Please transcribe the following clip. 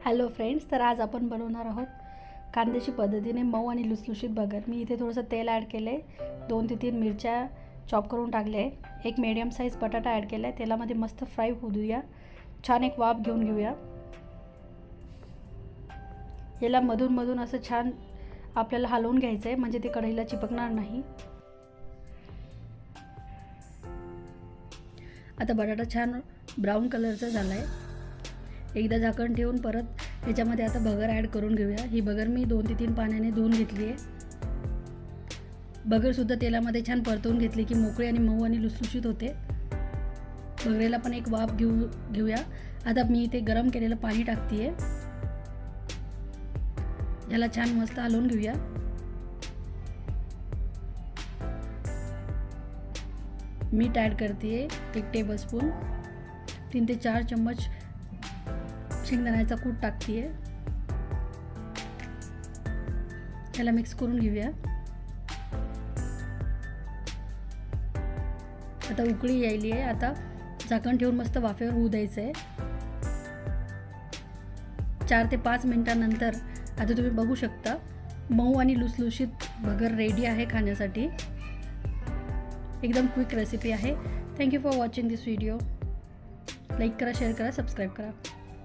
Hello friends, तर आज आपण बनवणार आहोत कांद्याची पद्धतीने मऊ आणि लुसलुशीत बगर। मी इथे थोडंसं तेल ॲड केले, 2 ते 3 मिरच्या चॉप करून टाकले, एक मीडियम साईज बटाटा ॲड केला आहे। तेलामध्ये मस्त फ्राय होऊ देऊया, छान एक वाफ घेऊन घेऊया। याला मधून मधून असं छान आपल्याला हलवून घ्यायचं आहे, म्हणजे ते कढईला चिपकणार नाही। आता बटाटा छान ब्राऊन कलरचा झाला आहे। एकदा झाकण ठेवून परत ह्याच्यामध्ये आता बगर ॲड करून घेऊया। ही बगर मी 2 ते 3 पाण्याने धुवून घेतली आहे। बगरसुद्धा तेलामध्ये छान परतवून घेतली की मोकळी आणि मऊ आणि लुसलुशीत होते। बगरेला पण एक वाफ घेऊया। आता मी इथे गरम केलेलं पाणी टाकते आहे, याला छान मस्त हलवून घेऊया। मीठ ॲड करते आहे 1 टेबलस्पून, 3 ते 4 चम्मच शेंगदाण्याचा कूट टाकते आहे, याला मिक्स करून घेऊया। आता उकळी यायली आहे, आता झाकण ठेवून मस्त वाफेवर होऊ द्यायचं आहे। 4 ते 5 मिनिटांनंतर आता तुम्ही बघू शकता मऊ आणि लुसलुशीत बगर रेडी आहे खाण्यासाठी। एकदम क्विक रेसिपी आहे। Thank you for watching this video. Like करा, शेअर करा, सबस्क्राईब करा।